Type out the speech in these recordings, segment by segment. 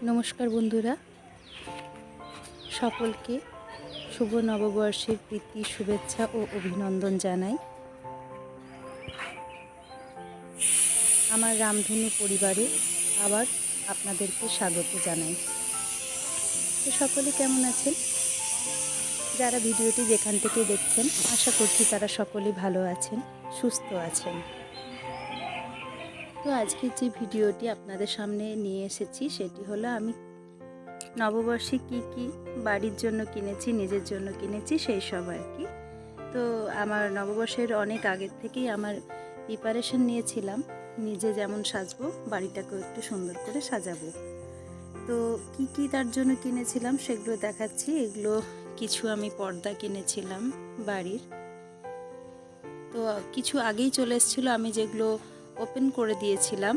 নমস্কার বন্ধুরা, সকলকে শুভ নববর্ষের প্রীতি শুভেচ্ছা ও অভিনন্দন জানাই। আমার রামধনু পরিবারে আবার আপনাদেরকে স্বাগত জানাই। তো সকলে কেমন আছেন? যারা ভিডিওটি যেখান থেকে দেখছেন আশা করছি তারা সকলে ভালো আছেন, সুস্থ আছেন। তো আজকে যে ভিডিওটি আপনাদের সামনে নিয়ে এসেছি সেটি হলো আমি নববর্ষে কি বাড়ির জন্য কিনেছি, নিজের জন্য কিনেছি, সেই সব আর কি। তো আমার নববর্ষের অনেক আগের থেকেই আমার প্রিপারেশন নিয়েছিলাম নিজে যেমন সাজবো, বাড়িটাকেও একটু সুন্দর করে সাজাবো। তো কি তার জন্য কিনেছিলাম সেগুলো দেখাচ্ছি। এগুলো কিছু আমি পর্দা কিনেছিলাম বাড়ির, তো কিছু আগেই চলে এসেছিলো, আমি যেগুলো ওপেন করে দিয়েছিলাম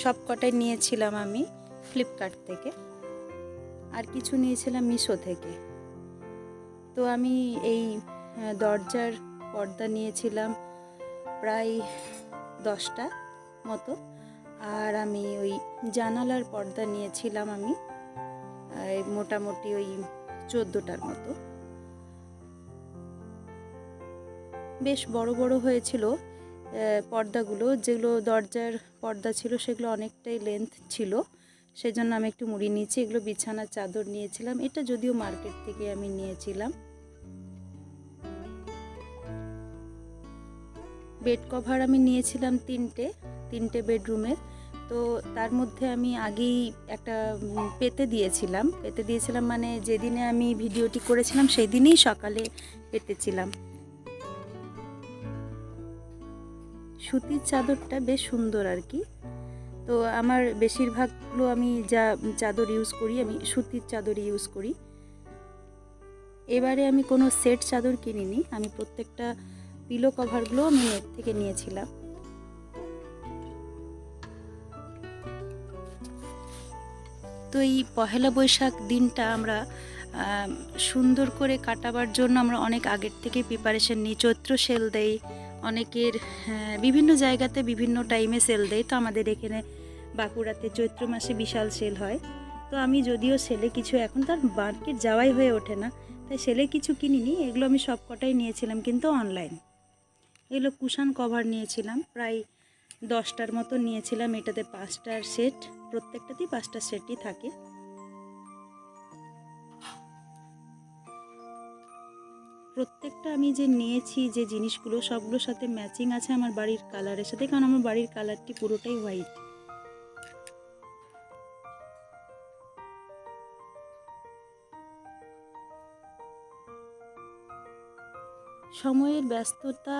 সব কটাই নিয়েছিলাম আমি ফ্লিপকার্ট থেকে, আর কিছু নিয়েছিলাম মিশো থেকে। তো আমি এই দরজার পর্দা নিয়েছিলাম প্রায় 10টা মতো, আর আমি ওই জানালার পর্দা নিয়েছিলাম আমি মোটামুটি ওই 14টার মতো। বেশ বড় বড় হয়েছিল পর্দাগুলো, যেগুলো দরজার পর্দা ছিল সেগুলো অনেকটাই লেন্থ ছিল, সেজন্য আমি একটু মুড়ি নিয়েছি। এগুলো বিছানার চাদর নিয়েছিলাম, এটা যদিও মার্কেট থেকে আমি নিয়েছিলাম। বেড কভার আমি নিয়েছিলাম তিনটে বেডরুমের। তো তার মধ্যে আমি আগেই একটা পেতে দিয়েছিলাম মানে যেদিনে আমি ভিডিওটি করেছিলাম সেই দিনেই সকালে পেতেছিলাম। সুতির চাদরটা বেশ সুন্দর আর কি। তো আমার বেশিরভাগগুলো আমি যা চাদর ইউজ করি আমি সুতির চাদর ইউজ করি। এবারে আমি কোনো সেট চাদর কিনিনি, আমি প্রত্যেকটা পিলো কভারগুলো আমি নেট থেকে নিয়েছিলাম। তো এই পহেলা বৈশাখ দিনটা আমরা সুন্দর করে কাটাবার জন্য আমরা অনেক আগের থেকে প্রিপারেশন নিই। চৈত্র সেল দেয় অনেকের, বিভিন্ন জায়গাতে বিভিন্ন টাইমে সেল দেয়। তো আমাদের এখানে বাঁকুড়াতে চৈত্র মাসে বিশাল সেল হয়। তো আমি যদিও সেলে কিছু, এখন তার মার্কেট যাওয়াই হয়ে ওঠে না, তাই সেলে কিছু কিনিনি। এগুলো আমি সব কটাই নিয়েছিলাম কিন্তু অনলাইন। এগুলো কুশন কভার নিয়েছিলাম প্রায় 10টার মতো নিয়েছিলাম। এটাতে 5টার সেট, প্রত্যেকটাতেই 5টা সেটই থাকে। প্রত্যেকটা আমি যে নিয়েছি যে জিনিসগুলো সবগুলোর সাথে ম্যাচিং আছে আমার বাড়ির কালারের সাথে, কারণ আমার বাড়ির কালারটি পুরোটাই হোয়াইট। সময়ের ব্যস্ততা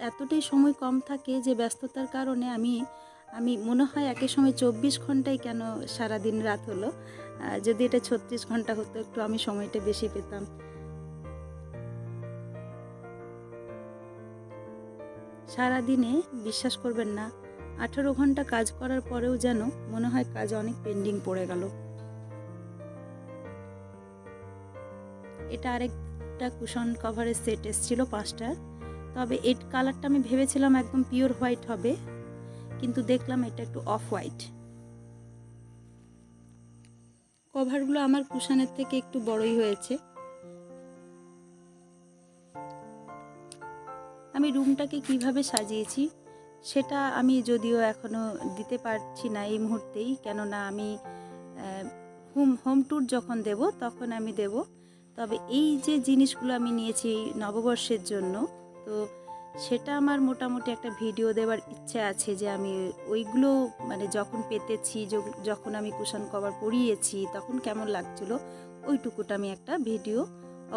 এতটাই সময় কম থাকে যে ব্যস্ততার কারণে আমি মনে হয় একের সময় 24 ঘন্টায় কেন সারাদিন রাত হলো, যদি এটা 36 ঘন্টা হতো একটু আমি সময়টা বেশি পেতাম। সারাদিনে বিশ্বাস করবেন না 18 ঘন্টা কাজ করার পরেও যেন মনে হয় কাজ অনেক পেন্ডিং পড়ে গেল। এটা আরেকটা কুশন কভারের সেট এসেছিল 5টার। তবে এই কালারটা আমি ভেবেছিলাম একদম পিওর হোয়াইট হবে, কিন্তু দেখলাম এটা একটু অফ হোয়াইট। কভারগুলো আমার কুশনের থেকে একটু বড়ই হয়েছে। আমি রুমটাকে কিভাবে সাজিয়েছি সেটা আমি যদিও এখনো দিতে পারছি না এই মুহূর্তেই, কেননা আমি হোম ট্যুর যখন দেব তখন আমি দেব। তবে এই যে জিনিসগুলো আমি নিয়েছি নববর্ষের জন্য, তো সেটা আমার মোটামুটি একটা ভিডিও দেওয়ার ইচ্ছে আছে, যে আমি ওইগুলো মানে যখন পেতেছি, যখন আমি কুশন কভার পরিয়েছি তখন কেমন লাগছিল ওইটুকুটা আমি একটা ভিডিও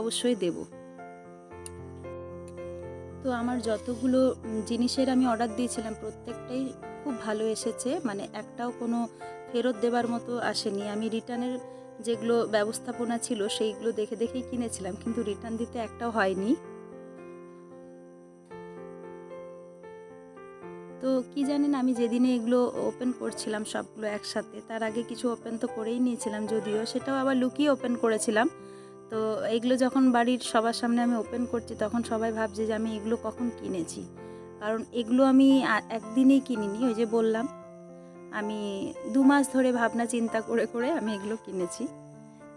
অবশ্যই দেব। তো আমার যতগুলো জিনিসের আমি অর্ডার দিয়েছিলাম প্রত্যেকটাই খুব ভালো এসেছে, মানে একটাও কোনো ফেরত দেবার মতো আসেনি। আমি রিটার্নের যেগুলো ব্যবস্থাপনা ছিল সেইগুলো দেখেই কিনেছিলাম, কিন্তু রিটার্ন দিতে একটাও হয়নি। তো কি জানেন, আমি যেদিনে এগুলো ওপেন করছিলাম সবগুলো একসাথে, তার আগে কিছু ওপেন তো করেই নিয়েছিলাম, যদিও সেটাও আবার লুকিয়ে ওপেন করেছিলাম। তো এইগুলো যখন বাড়ির সবার সামনে আমি ওপেন করছি তখন সবাই ভাবছে যে আমি এগুলো কখন কিনেছি, কারণ এগুলো আমি একদিনেই কিনিনি। ওই যে বললাম আমি 2 মাস ধরে ভাবনা চিন্তা করে করে আমি এগুলো কিনেছি।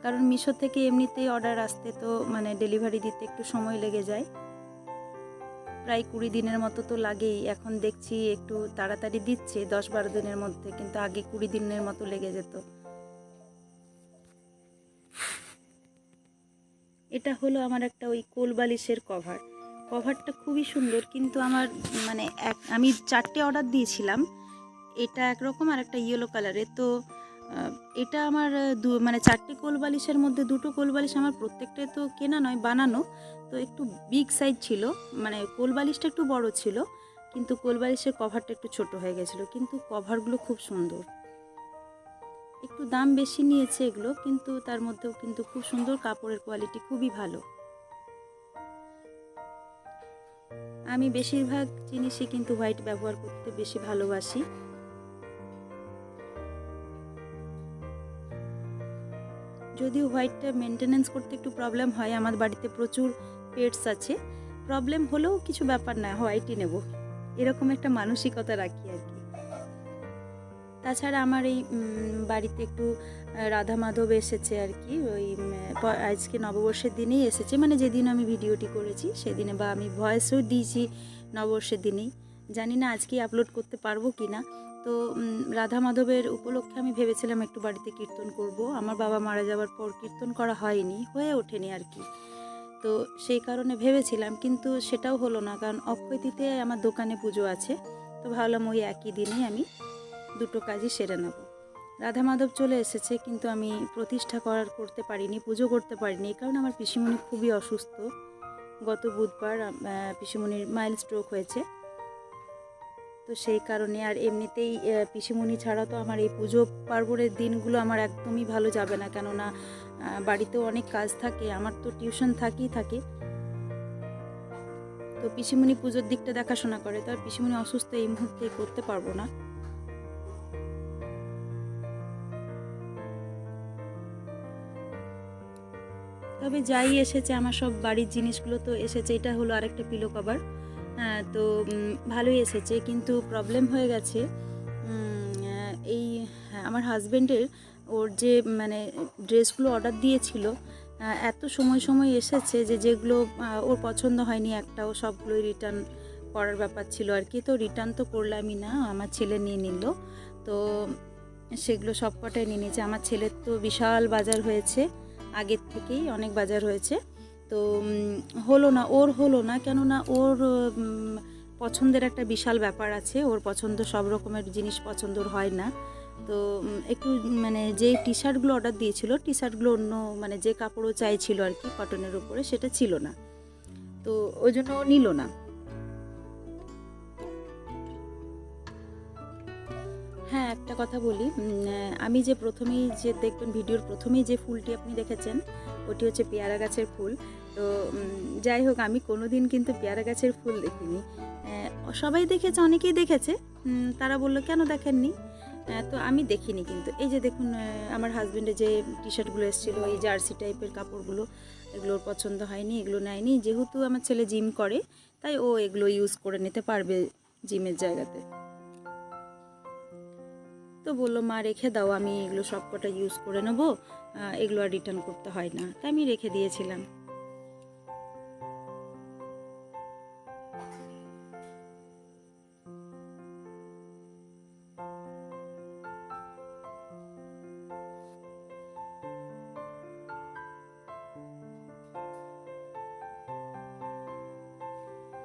কারণ মিশো থেকে এমনিতেই অর্ডার আসতে তো মানে ডেলিভারি দিতে একটু সময় লেগে যায়, প্রায় 20 দিনের মতো তো লাগেই। এখন দেখছি একটু তাড়াতাড়ি দিচ্ছে 10-12 দিনের মধ্যে, কিন্তু আগে 20 দিনের মতো লেগে যেত। এটা হলো আমার একটা ওই কোল বালিশের কভারটা খুবই সুন্দর, কিন্তু আমার মানে আমি 4টে অর্ডার দিয়েছিলাম, এটা একরকম আর একটা ইয়েলো কালারের। তো এটা আমার মানে 4টে কোল বালিশের মধ্যে 2টো কোল বালিশ আমার প্রত্যেকটাই তো কেনা নয়, বানানো। তো একটু বিগ সাইজ ছিল, মানে কোল বালিশটা একটু বড় ছিল, কিন্তু কোল বালিশের কভারটা একটু ছোট হয়ে গেছিলো। কিন্তু কভারগুলো খুব সুন্দর, একটু দাম বেশি নিয়েছে এগুলো, কিন্তু তার মধ্যেও কিন্তু খুব সুন্দর, কাপড়ের কোয়ালিটি খুবই ভালো। আমি বেশিরভাগ জিনিসই কিন্তু হোয়াইট ব্যবহার করতে বেশি ভালোবাসি। যদিও হোয়াইটটা মেনটেনেন্স করতে একটু প্রবলেম হয়, আমার বাড়িতে প্রচুর পেটস আছে, প্রবলেম হলেও কিছু ব্যাপার না, হোয়াইটই নেব, এরকম একটা মানসিকতা রাখি আর কি। তাছাড়া আমার এই বাড়িতে একটু রাধা মাধব এসেছে আর কি, ওই আজকে নববর্ষের দিনেই এসেছে, মানে যেদিন আমি ভিডিওটি করেছি সেদিনে, বা আমি ভয়েসও দিয়েছি নববর্ষের দিনেই। জানি না আজকে আপলোড করতে পারবো কি না। তো রাধা মাধবের উপলক্ষে আমি ভেবেছিলাম একটু বাড়িতে কীর্তন করব। আমার বাবা মারা যাওয়ার পর কীর্তন করা হয়নি, হয়ে ওঠেনি আর কি। তো সেই কারণে ভেবেছিলাম, কিন্তু সেটাও হলো না, কারণ অক্ষয় তৃতীয়ায় আমার দোকানে পুজো আছে। তো ভাবলাম ওই একই দিনেই আমি দুটো কাজই সেরে নেব। রাধা মাধব চলে এসেছে, কিন্তু আমি প্রতিষ্ঠা করতে পারিনি, পুজো করতে পারিনি, কারণ আমার পিসিমণি খুবই অসুস্থ। গত বুধবার পিসিমণির মাইল্ড স্ট্রোক হয়েছে। তো সেই কারণে, আর এমনিতেই পিসিমণি ছাড়া তো আমার এই পুজো পার্বণের দিনগুলো আমার একদমই ভালো যাবে না, কেননা বাড়িতেও অনেক কাজ থাকে, আমার তো টিউশন থাকে। তো পিসিমণি পুজোর দিকটা দেখাশোনা করে, তো আর পিসিমণি অসুস্থ, এই মুহূর্তে করতে পারবো না। তবে যাই এসেছে, আমার সব বাড়ির জিনিসগুলো তো এসেছে। এটা হলো আরেকটা পিলো কভার, তো ভালোই এসেছে, কিন্তু প্রবলেম হয়ে গেছে এই আমার হাজব্যান্ডের, ওর যে মানে ড্রেসগুলো অর্ডার দিয়েছিল, এত সময় এসেছে যেগুলো ওর পছন্দ হয়নি একটাও, সবগুলোই রিটার্ন করার ব্যাপার ছিল আর কি। তো রিটার্ন তো করলামই না, আমার ছেলে নিয়ে নিল। তো সেগুলো সব কটাই নিয়ে নিয়েছে। আমার ছেলের তো বিশাল বাজার হয়েছে, আগের থেকেই অনেক বাজার হয়েছে। তো হলো না, কেননা ওর পছন্দের একটা বিশাল ব্যাপার আছে, ওর পছন্দ সব রকমের জিনিস পছন্দর হয় না। তো একটু মানে যে টি শার্টগুলো অর্ডার দিয়েছিল, টি শার্টগুলো অন্য মানে যে কাপড়ও চাইছিল আর কি কটনের উপরে, সেটা ছিল না, তো ওই জন্য ও নিল না। হ্যাঁ, একটা কথা বলি, আমি যে প্রথমেই যে দেখবেন ভিডিওর প্রথমেই যে ফুলটি আপনি দেখেছেন, ওটি হচ্ছে পেয়ারা গাছের ফুল। তো যাই হোক, আমি কোনো দিন কিন্তু পেয়ারা গাছের ফুল দেখিনি। সবাই দেখেছে, অনেকেই দেখেছে, তারা বললো কেন দেখেননি, তো আমি দেখিনি। কিন্তু এই যে দেখুন, আমার হাজব্যান্ডের যে টি শার্টগুলো এসেছিলো, এই জার্সি টাইপের কাপড়গুলো, এগুলোর পছন্দ হয়নি, এগুলো নেয়নি। যেহেতু আমার ছেলে জিম করে, তাই ও এগুলো ইউজ করে নিতে পারবে জিমের জায়গাতে। তো বললো মা রেখে দাও, আমি এগুলো সব কটা ইউজ করে নেবো, এগুলো আর রিটার্ন করতে হয় না, তাই আমি রেখে দিয়েছিলাম।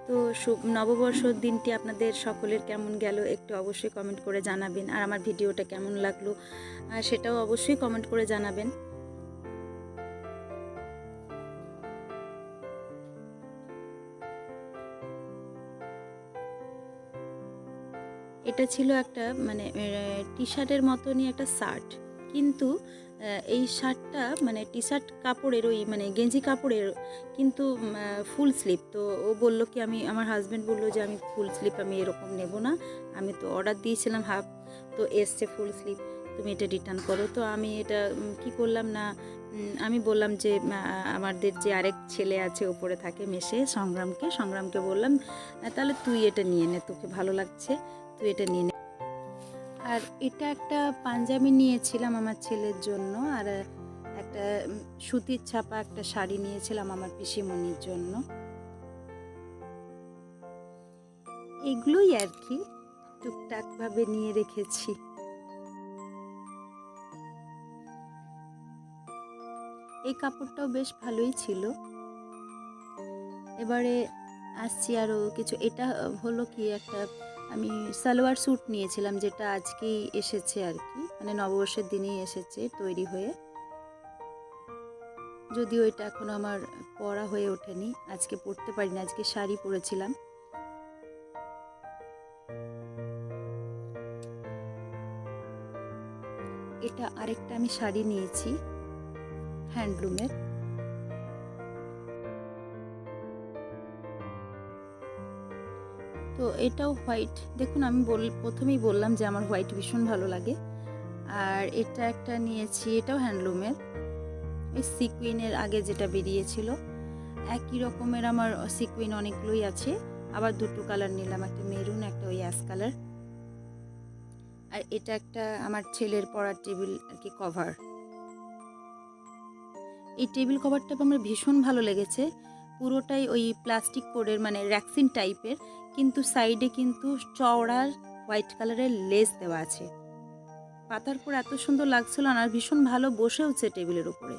তো নববর্ষর দিনটি আপনাদের সকলের কেমন গেল একটু অবশ্যই কমেন্ট করে জানাবেন, আর আমার ভিডিওটা কেমন লাগলো সেটাও অবশ্যই কমেন্ট করে জানাবেন। এটা ছিল একটা মানে টি শার্টের মতনই একটা শার্ট, কিন্তু এই শার্টটা মানে টি শার্ট কাপড়ের, ওই মানে গেঞ্জি কাপড়ের, কিন্তু ফুল স্লিভ। তো ও বললো কি, আমার হাজব্যান্ড বললো যে আমি ফুল স্লিভ আমি এরকম নেব না, আমি তো অর্ডার দিয়েছিলাম হাফ, তো এসছে ফুল স্লিভ, তুমি এটা রিটার্ন করো। তো আমি এটা কি করলাম না, আমি বললাম যে আমাদের যে আরেক ছেলে আছে ওপরে থাকে মেসে, সংগ্রামকে বললাম তাহলে তুই এটা নিয়ে নে, তোকে ভালো লাগছে তুই এটা নিয়ে নে। আর এটা একটা পাঞ্জাবি নিয়েছিলাম আমার ছেলের জন্য, আর একটা সুতির ছাপা একটা শাড়ি নিয়েছিলাম আমার পিসিমণির জন্য। এগুলোই আর কি টুকটাক ভাবে নিয়ে রেখেছি। এই কাপড়টাও বেশ ভালোই ছিল। এবারে আসছি আরও কিছু। এটা হলো কি, একটা আমি সালোয়ার স্যুট নিয়েছিলাম, যেটা আজকেই এসেছে আর কি, মানে নববর্ষের দিনেই এসেছে তৈরি হয়ে। যদিও এটা এখনো আমার পরা হয়ে ওঠেনি, আজকে পরতে পারিনি, আজকে শাড়ি পরেছিলাম। এটা আরেকটা আমি শাড়ি নিয়েছি হ্যান্ডলুমের। তো এটাও হোয়াইট। দেখুন, আমি প্রথমেই বললাম যে আমার হোয়াইট ভীষণ ভালো লাগে। আর এটা একটা নিয়েছি, এটাও হ্যান্ডলুমের, এই সিকুইনের আগে যেটা বেরিয়েছিল একই রকমের। আমার সিকুইন অনেকগুলোই আছে, আবার দুটো কালার নিলাম, একটা মেরুন, একটা ওই অ্যাশ কালার। আর এটা একটা আমার ছেলের পড়ার টেবিল আর কি কভার। এই টেবিল কভারটা আমার ভীষণ ভালো লেগেছে। পুরোটাই ওই প্লাস্টিক কোডের, মানে র্যাক্সিন টাইপের, কিন্তু সাইডে কিন্তু চওড়ার হোয়াইট কালারের লেস দেওয়া আছে। পাতার পর এত সুন্দর লাগছিল, আর ভীষণ ভালো বসেওছে টেবিলের উপরে।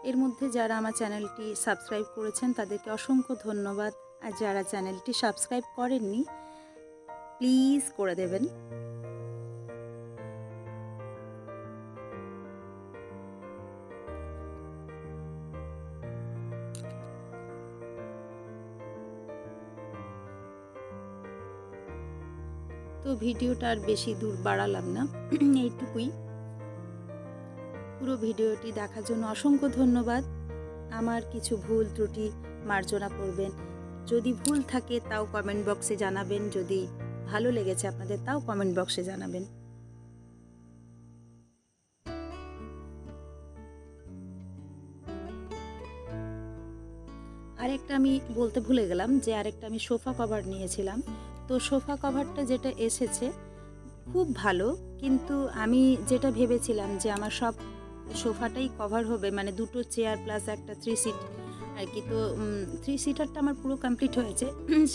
এর মধ্যে যারা আমার চ্যানেলটি সাবস্ক্রাইব করেছেন তাদেরকে অসংখ্য ধন্যবাদ, আর যারা চ্যানেলটি সাবস্ক্রাইব করেননি প্লিজ করে দেবেন। তো ভিডিওটা আর বেশি দূর বাড়ালাম না, এইটুকুই। পুরো ভিডিওটি দেখার জন্য অসংখ্য ধন্যবাদ। আমার কিছু ভুল ত্রুটি মার্জনা করবেন, যদি ভুল থাকে তাও কমেন্ট বক্সে জানাবেন, যদি ভালো লেগেছে আপনাদের তাও কমেন্ট বক্সে জানাবেন। আরেকটা আমি বলতে ভুলে গেলাম যে আরেকটা আমি সোফা কভার নিয়েছিলাম। তো সোফা কভারটা যেটা এসেছে খুব ভালো, কিন্তু আমি যেটা ভেবেছিলাম যে আমার সব সোফাটাই কভার হবে, মানে দুটো চেয়ার প্লাস একটা 3 সিট আর কি। তো 3 সিটারটা আমার পুরো কমপ্লিট হয়েছে,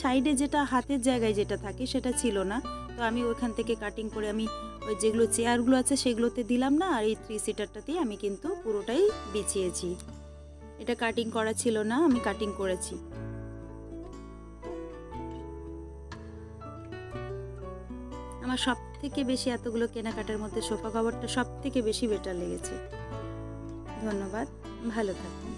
সাইডে যেটা হাতের জায়গায় যেটা থাকে সেটা ছিল না। তো আমি ওখান থেকে কাটিং করে আমি ওই যেগুলো চেয়ারগুলো আছে সেগুলোতে দিলাম না, আর এই 3 সিটারটাতেই আমি কিন্তু পুরোটাই বিছিয়েছি। এটা কাটিং করা ছিল না, আমি কাটিং করেছি। আমার সব থেকে বেশি এতগুলো কেনাকাটার মধ্যে সোফা কভারটা সব থেকে বেশি বেটার লেগেছে। ধন্যবাদ, ভালো থাকুন।